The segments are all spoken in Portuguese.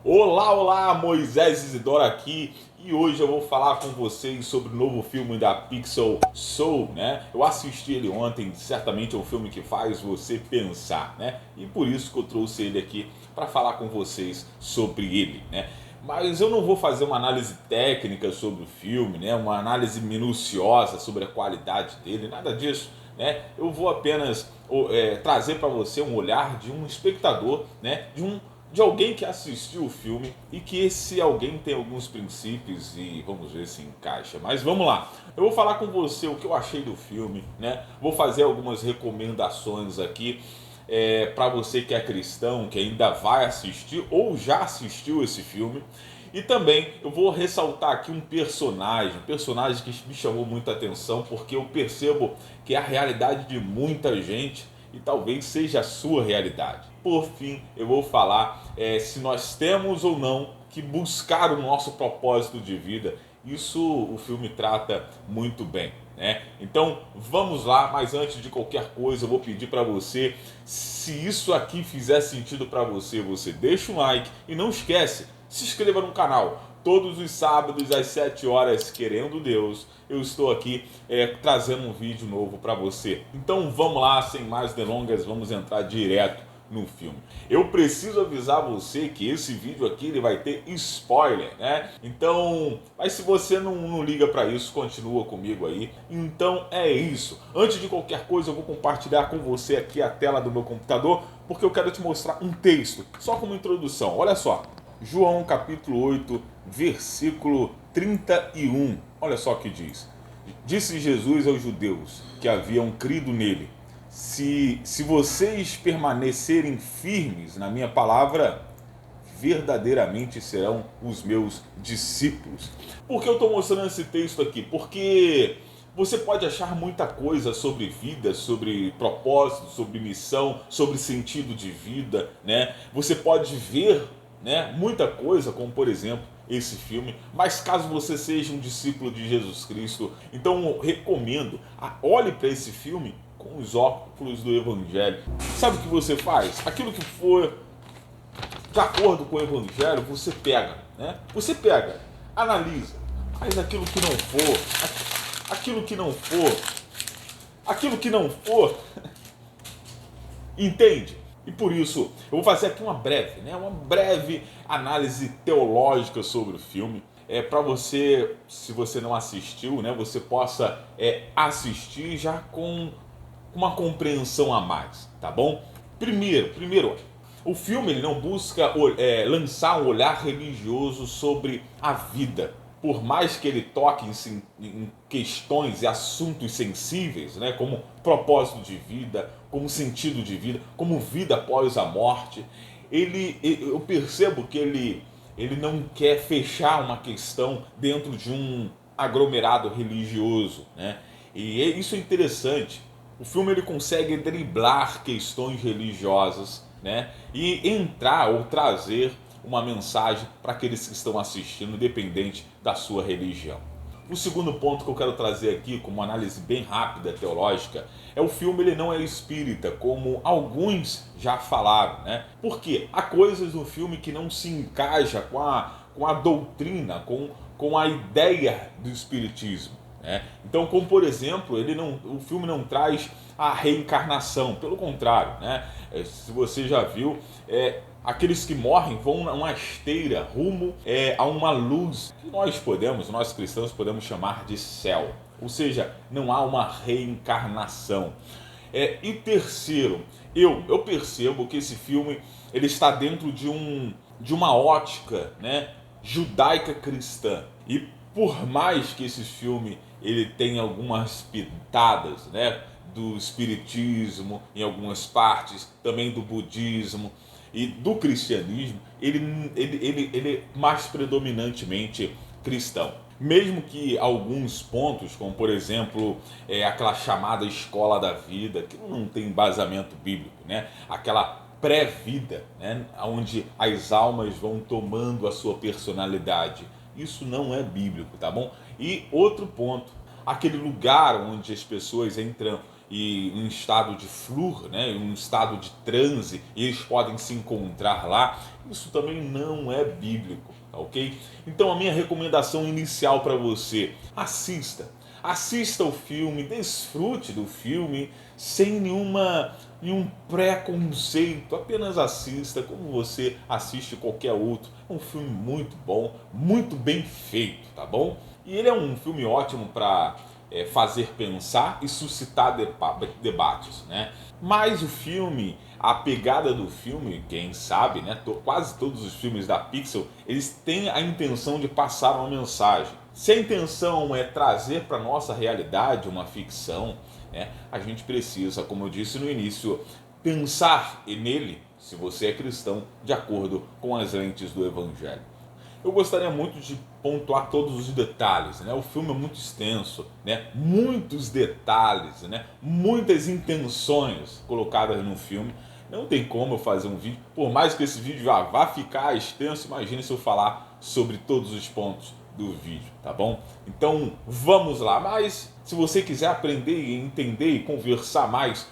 Olá, olá, Moisés Isidoro aqui e hoje eu vou falar com vocês sobre o novo filme da Pixar Soul, né? Eu assisti ele ontem, certamente é um filme que faz você pensar, né? E por isso que eu trouxe ele aqui para falar com vocês sobre ele, né? Mas eu não vou fazer uma análise técnica sobre o filme, né? Uma análise minuciosa sobre a qualidade dele, nada disso, né? Eu vou apenas trazer para você um olhar de um espectador, né? De alguém que assistiu o filme e que esse alguém tem alguns princípios e vamos ver se encaixa. Mas vamos lá, eu vou falar com você o que eu achei do filme, né? Vou fazer algumas recomendações aqui para você que é cristão, que ainda vai assistir ou já assistiu esse filme. E também eu vou ressaltar aqui um personagem que me chamou muita atenção, porque eu percebo que é a realidade de muita gente e talvez seja a sua realidade. Por fim, eu vou falar se nós temos ou não que buscar o nosso propósito de vida. Isso o filme trata muito bem, né? Então vamos lá, mas antes de qualquer coisa eu vou pedir para você, se isso aqui fizer sentido para você, você deixa um like e não esquece, se inscreva no canal. Todos os sábados às 7 horas, querendo Deus, eu estou aqui trazendo um vídeo novo para você. Então vamos lá, sem mais delongas, vamos entrar direto no filme. Eu preciso avisar você que esse vídeo aqui ele vai ter spoiler, né? Então, mas se você não liga para isso, continua comigo aí. Então é isso. Antes de qualquer coisa, eu vou compartilhar com você aqui a tela do meu computador, porque eu quero te mostrar um texto, só como introdução. Olha só. João capítulo 8, versículo 31. Olha só o que diz. Disse Jesus aos judeus que haviam crido nele: se vocês permanecerem firmes na minha palavra, verdadeiramente serão os meus discípulos. Por que eu estou mostrando esse texto aqui? Porque você pode achar muita coisa sobre vida, sobre propósito, sobre missão, sobre sentido de vida, né? Você pode ver, né, muita coisa, como por exemplo esse filme, mas caso você seja um discípulo de Jesus Cristo, então eu recomendo, olhe para esse filme com os óculos do Evangelho. Sabe o que você faz? Aquilo que for de acordo com o Evangelho, você pega, né? Você pega, analisa, mas aquilo que não for, entende? E por isso, eu vou fazer aqui uma breve análise teológica sobre o filme. Para você, se você não assistiu, né, você possa assistir já com uma compreensão a mais, tá bom? Primeiro, o filme ele não busca lançar um olhar religioso sobre a vida. Por mais que ele toque em questões e assuntos sensíveis, né, como propósito de vida, como sentido de vida, como vida após a morte, eu percebo que ele não quer fechar uma questão dentro de um aglomerado religioso, né? E isso é interessante. O filme ele consegue driblar questões religiosas, né, e entrar ou trazer uma mensagem para aqueles que estão assistindo, independente da sua religião. O segundo ponto que eu quero trazer aqui, como uma análise bem rápida teológica, é o filme ele não é espírita, como alguns já falaram, né? Porque há coisas no filme que não se encaixa com a doutrina, com a ideia do espiritismo. Então, como por exemplo, o filme não traz a reencarnação, pelo contrário, né? Se você já viu, aqueles que morrem vão numa esteira rumo a uma luz que nós cristãos podemos chamar de céu. Ou seja, não há uma reencarnação. E terceiro, eu percebo que esse filme ele está dentro de uma ótica, né, judaica cristã. E por mais que esse filme ele tenha algumas pitadas, né, do espiritismo em algumas partes, também do budismo e do cristianismo, ele é mais predominantemente cristão. Mesmo que alguns pontos, como por exemplo aquela chamada escola da vida, que não tem embasamento bíblico, né? Aquela pré-vida, né? Onde as almas vão tomando a sua personalidade. Isso não é bíblico, tá bom? E outro ponto, aquele lugar onde as pessoas entram e em estado de flúor, né, em um estado de transe, e eles podem se encontrar lá. Isso também não é bíblico, tá ok? Então a minha recomendação inicial para você: assista o filme, desfrute do filme sem nenhum preconceito, apenas assista como você assiste qualquer outro. É um filme muito bom, muito bem feito, tá bom? E ele é um filme ótimo para fazer pensar e suscitar debates, né? Mas o filme, a pegada do filme, quem sabe, né? Quase todos os filmes da Pixar, eles têm a intenção de passar uma mensagem. Se a intenção é trazer para nossa realidade uma ficção, né, a gente precisa, como eu disse no início, pensar nele, se você é cristão, de acordo com as lentes do Evangelho. Eu gostaria muito de pontuar todos os detalhes, né? O filme é muito extenso, né? Muitos detalhes, né? Muitas intenções colocadas no filme. Não tem como eu fazer um vídeo, por mais que esse vídeo já vá ficar extenso, imagine se eu falar sobre todos os pontos do vídeo, tá bom? Então vamos lá. Mas se você quiser aprender e entender e conversar mais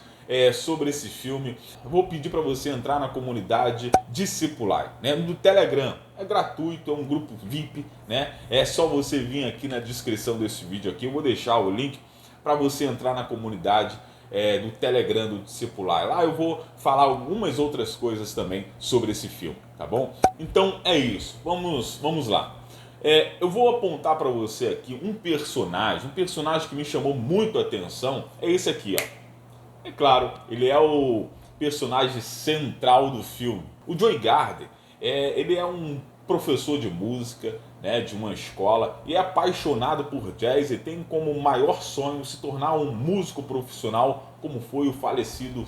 sobre esse filme, eu vou pedir para você entrar na comunidade Discipulai, né, no Telegram. É gratuito, é um grupo VIP, né? É só você vir aqui na descrição desse vídeo aqui. Eu vou deixar o link para você entrar na comunidade do Telegram do Discipulai. Lá eu vou falar algumas outras coisas também sobre esse filme, tá bom? Então é isso. Vamos lá. Eu vou apontar para você aqui um personagem que me chamou muito a atenção. É esse aqui, ó. É claro, ele é o personagem central do filme. O Joey Gardner, ele é um professor de música, né, de uma escola, e é apaixonado por jazz e tem como maior sonho se tornar um músico profissional, como foi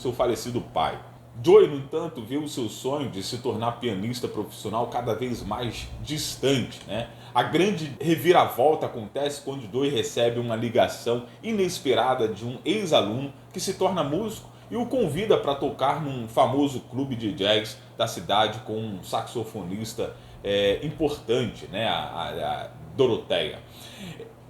seu falecido pai. Joey, no entanto, vê o seu sonho de se tornar pianista profissional cada vez mais distante, né? A grande reviravolta acontece quando Joey recebe uma ligação inesperada de um ex-aluno que se torna músico e o convida para tocar num famoso clube de jazz da cidade com um saxofonista importante, né? A Doroteia.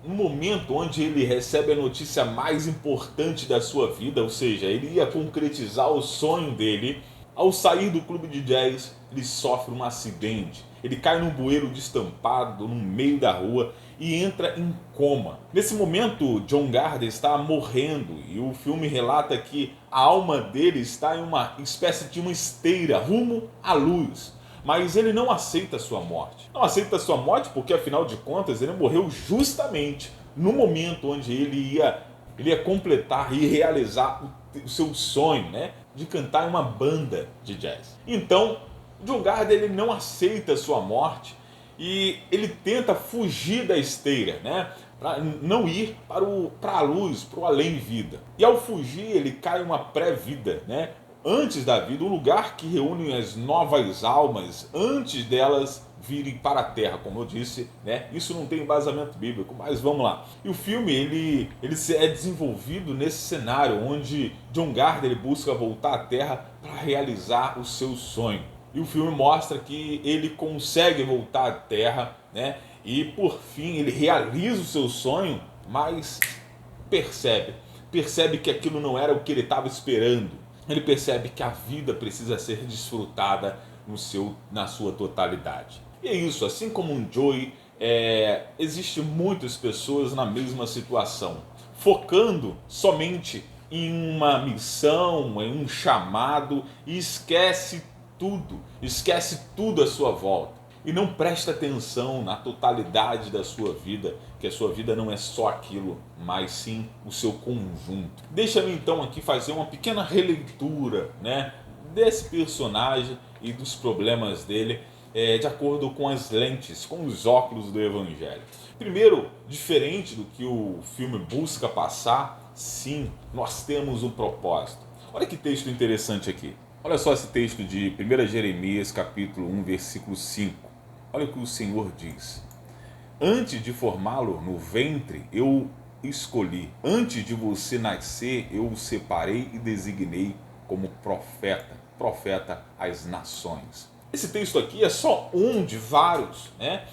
No momento onde ele recebe a notícia mais importante da sua vida, ou seja, ele ia concretizar o sonho dele, ao sair do clube de jazz, ele sofre um acidente. Ele cai num bueiro destampado no meio da rua e entra em coma. Nesse momento, John Gardner está morrendo e o filme relata que a alma dele está em uma espécie de uma esteira rumo à luz. Mas ele não aceita a sua morte. Não aceita a sua morte porque, afinal de contas, ele morreu justamente no momento onde ele ia completar e realizar o seu sonho, né, de cantar em uma banda de jazz. Então, John Gardner, ele não aceita a sua morte e ele tenta fugir da esteira, né, para não ir para a luz, para o além-vida. E ao fugir, ele cai em uma pré-vida, né? Antes da vida, um lugar que reúne as novas almas antes delas virem para a Terra, como eu disse, né? Isso não tem embasamento bíblico, mas vamos lá. E o filme ele é desenvolvido nesse cenário onde John Gardner busca voltar à Terra para realizar o seu sonho. E o filme mostra que ele consegue voltar à Terra, né? E por fim ele realiza o seu sonho, mas percebe que aquilo não era o que ele estava esperando. Ele percebe que a vida precisa ser desfrutada na sua totalidade. E é isso, assim como um Joey, existe muitas pessoas na mesma situação, focando somente em uma missão, em um chamado, e esquece tudo à sua volta. E não presta atenção na totalidade da sua vida, que a sua vida não é só aquilo, mas sim o seu conjunto. Deixa-me então aqui fazer uma pequena releitura, né, desse personagem e dos problemas dele, de acordo com as lentes, com os óculos do Evangelho. Primeiro, diferente do que o filme busca passar, sim, nós temos um propósito. Olha que texto interessante aqui. Olha só esse texto de 1 Jeremias, capítulo 1, versículo 5. Olha o que o Senhor diz. Antes de formá-lo no ventre, eu escolhi. Antes de você nascer, eu o separei e designei como profeta às nações. Esse texto aqui é só um de vários, né?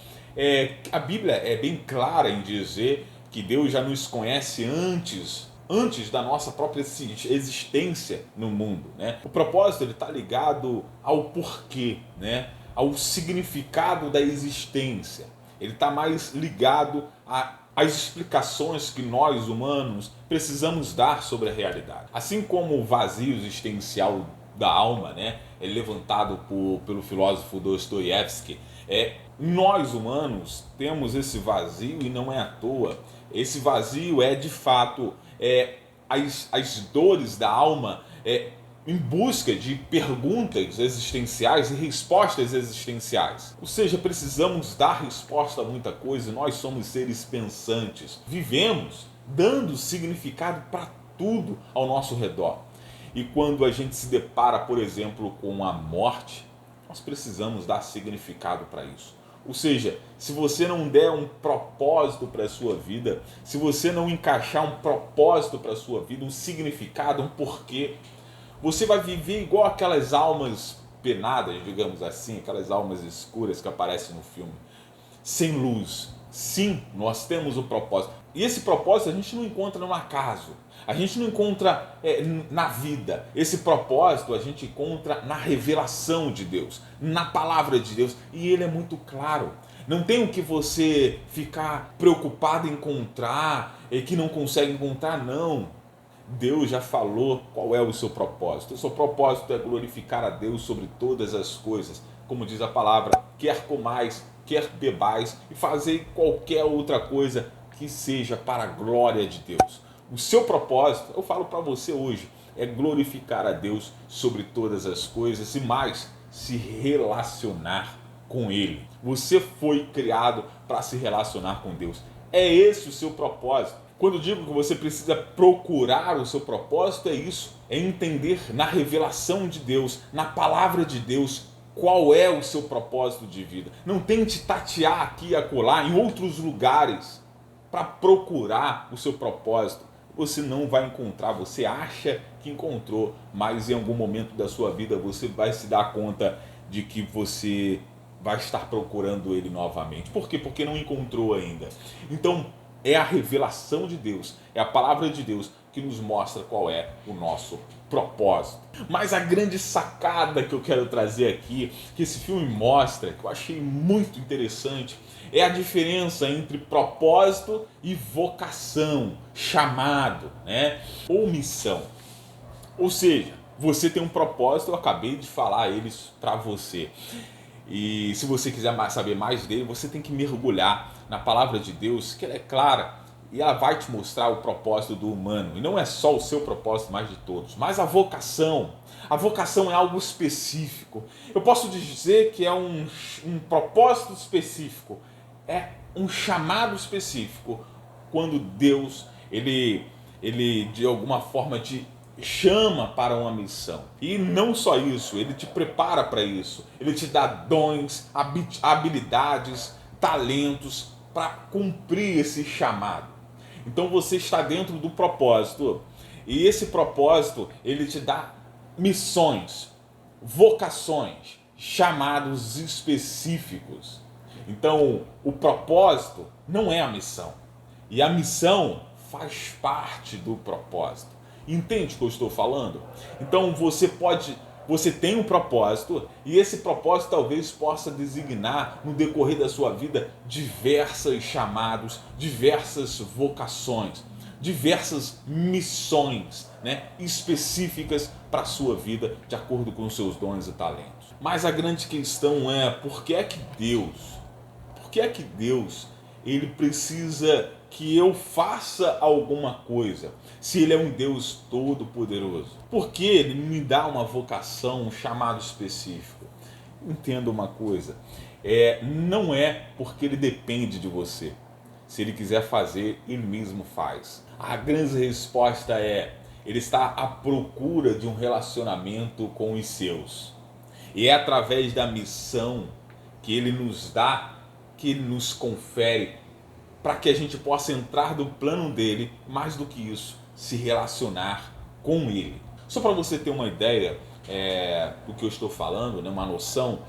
A Bíblia é bem clara em dizer que Deus já nos conhece antes antes da nossa própria existência no mundo, né? O propósito ele está ligado ao porquê, né? Ao significado da existência. Ele está mais ligado às explicações que nós humanos precisamos dar sobre a realidade. Assim como o vazio existencial da alma, né, é levantado pelo filósofo Dostoiévski, nós humanos temos esse vazio e não é à toa. Esse vazio é de fato as dores da alma em busca de perguntas existenciais e respostas existenciais. Ou seja, precisamos dar resposta a muita coisa e nós somos seres pensantes. Vivemos dando significado para tudo ao nosso redor. E quando a gente se depara, por exemplo, com a morte, nós precisamos dar significado para isso. Ou seja, se você não der um propósito para a sua vida, se você não encaixar um propósito para a sua vida, um significado, um porquê, você vai viver igual aquelas almas penadas, digamos assim, aquelas almas escuras que aparecem no filme, sem luz. Sim, nós temos um propósito. E esse propósito a gente não encontra no acaso. A gente não encontra na vida. Esse propósito a gente encontra na revelação de Deus, na palavra de Deus. E ele é muito claro. Não tem o que você ficar preocupado em encontrar e que não consegue encontrar, não. Deus já falou qual é o seu propósito. O seu propósito é glorificar a Deus sobre todas as coisas. Como diz a palavra, quer comais, quer bebais e fazer qualquer outra coisa que seja para a glória de Deus. O seu propósito, eu falo para você hoje, é glorificar a Deus sobre todas as coisas e mais, se relacionar com Ele. Você foi criado para se relacionar com Deus. É esse o seu propósito. Quando eu digo que você precisa procurar o seu propósito, é isso. É entender na revelação de Deus, na palavra de Deus, qual é o seu propósito de vida. Não tente tatear aqui e acolá em outros lugares para procurar o seu propósito. Você não vai encontrar, você acha que encontrou, mas em algum momento da sua vida você vai se dar conta de que você vai estar procurando ele novamente. Por quê? Porque não encontrou ainda. Então, é a revelação de Deus, é a palavra de Deus que nos mostra qual é o nosso propósito. Mas a grande sacada que eu quero trazer aqui, que esse filme mostra, que eu achei muito interessante, é a diferença entre propósito e vocação, chamado, né? Ou missão. Ou seja, você tem um propósito, eu acabei de falar eles para você. E se você quiser saber mais dele, você tem que mergulhar na palavra de Deus, que ela é clara e ela vai te mostrar o propósito do humano. E não é só o seu propósito, mas de todos. Mas a vocação é algo específico. Eu posso dizer que é um propósito específico, é um chamado específico, quando Deus, ele de alguma forma te chama para uma missão. E não só isso, ele te prepara para isso. Ele te dá dons, habilidades, talentos para cumprir esse chamado. Então você está dentro do propósito. E esse propósito, ele te dá missões, vocações, chamados específicos. Então, o propósito não é a missão. E a missão faz parte do propósito. Entende o que eu estou falando? Então você tem um propósito e esse propósito talvez possa designar no decorrer da sua vida diversos chamados, diversas vocações, diversas missões, né, específicas para a sua vida de acordo com os seus dons e talentos. Mas a grande questão é por que é que Deus ele precisa que eu faça alguma coisa, se ele é um Deus todo poderoso? Por que ele me dá uma vocação, um chamado específico? Entenda uma coisa, não é porque ele depende de você. Se ele quiser fazer, ele mesmo faz. A grande resposta é, ele está à procura de um relacionamento com os seus. E é através da missão que ele nos dá, que ele nos confere, para que a gente possa entrar no plano dele, mais do que isso, se relacionar com ele. Só para você ter uma ideia do que eu estou falando, né, uma noção,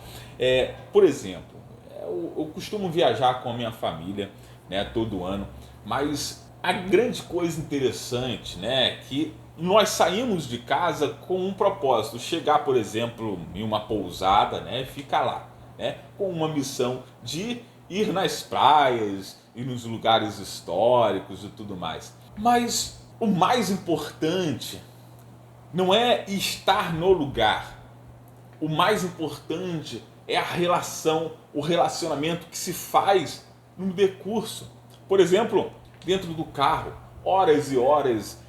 por exemplo, eu costumo viajar com a minha família, né, todo ano, mas A grande coisa interessante, né, é que nós saímos de casa com um propósito, chegar, por exemplo, em uma pousada, né, ficar lá, né, com uma missão de ir nas praias e nos lugares históricos e tudo mais. Mas o mais importante não é estar no lugar. O mais importante é a relação, o relacionamento que se faz no decurso. Por exemplo, dentro do carro, horas e horas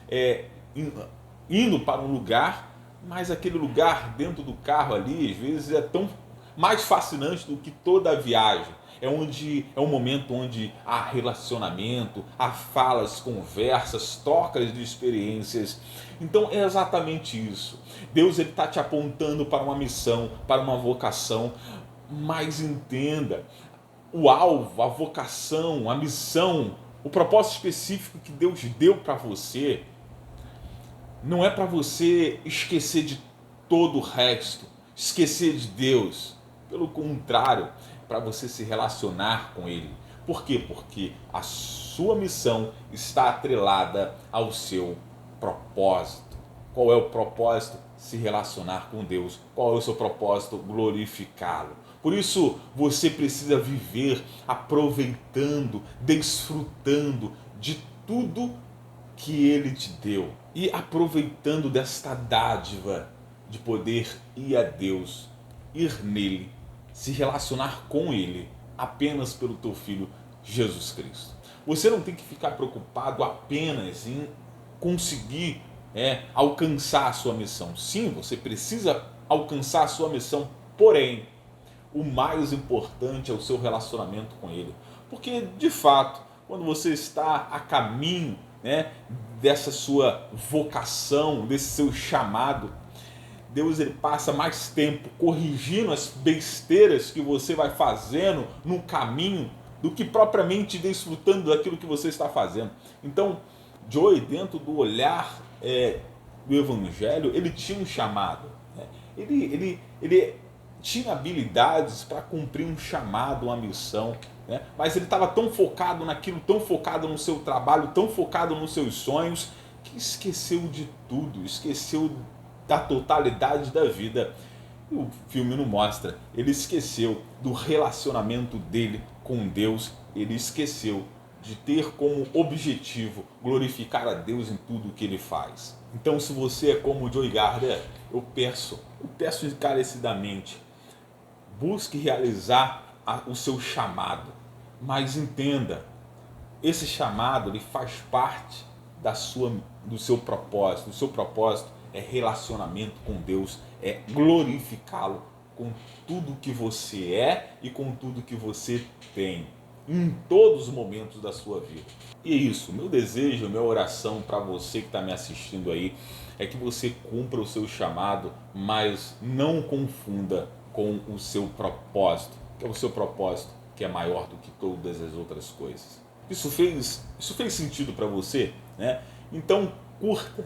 indo para um lugar, mas aquele lugar dentro do carro ali, às vezes é tão mais fascinante do que toda a viagem. É um momento onde há relacionamento, há falas, conversas, trocas de experiências. Então é exatamente isso. Deus está te apontando para uma missão, para uma vocação, mas entenda, o alvo, a vocação, a missão, o propósito específico que Deus deu para você, não é para você esquecer de todo o resto, esquecer de Deus. Pelo contrário, para você se relacionar com Ele. Por quê? Porque a sua missão está atrelada ao seu propósito. Qual é o propósito? Se relacionar com Deus. Qual é o seu propósito? Glorificá-lo. Por isso, você precisa viver aproveitando, desfrutando de tudo que Ele te deu. E aproveitando desta dádiva de poder ir a Deus, ir nele, se relacionar com Ele, apenas pelo teu Filho Jesus Cristo. Você não tem que ficar preocupado apenas em conseguir alcançar a sua missão. Sim, você precisa alcançar a sua missão, porém, o mais importante é o seu relacionamento com Ele. Porque, de fato, quando você está a caminho dessa sua vocação, desse seu chamado, Deus ele passa mais tempo corrigindo as besteiras que você vai fazendo no caminho do que propriamente desfrutando daquilo que você está fazendo. Então, Joey, dentro do olhar do Evangelho, ele tinha um chamado. Ele tinha habilidades para cumprir um chamado, uma missão, mas ele estava tão focado naquilo, tão focado no seu trabalho, tão focado nos seus sonhos, que esqueceu de tudo, esqueceu da totalidade da vida. E o filme não mostra. Ele esqueceu do relacionamento dele com Deus, ele esqueceu de ter como objetivo glorificar a Deus em tudo o que ele faz. Então, se você é como o Joey Gardner, eu peço encarecidamente, busque realizar o seu chamado, mas entenda, esse chamado ele faz parte do seu propósito. O seu propósito é relacionamento com Deus, é glorificá-lo com tudo que você é e com tudo que você tem, em todos os momentos da sua vida. E é isso, meu desejo, minha oração para você que está me assistindo aí, é que você cumpra o seu chamado, mas não confunda com o seu propósito, que é o seu propósito que é maior do que todas as outras coisas. Isso fez sentido para você, né? Então curta,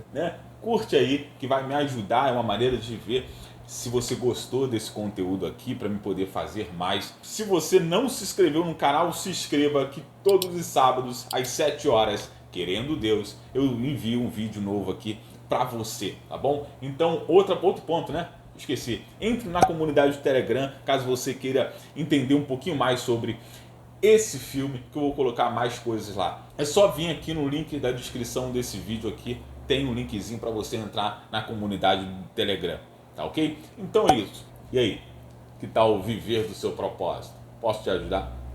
curte aí, que vai me ajudar, é uma maneira de ver se você gostou desse conteúdo aqui, para me poder fazer mais. Se você não se inscreveu no canal, se inscreva, que todos os sábados às 7 horas, querendo Deus, eu envio um vídeo novo aqui para você, tá bom? Então, outro ponto, esqueci, entre na comunidade do Telegram, caso você queira entender um pouquinho mais sobre esse filme, que eu vou colocar mais coisas lá. É só vir aqui no link da descrição desse vídeo aqui, tem um linkzinho para você entrar na comunidade do Telegram, tá ok? Então é isso. E aí, que tal viver do seu propósito? Posso te ajudar?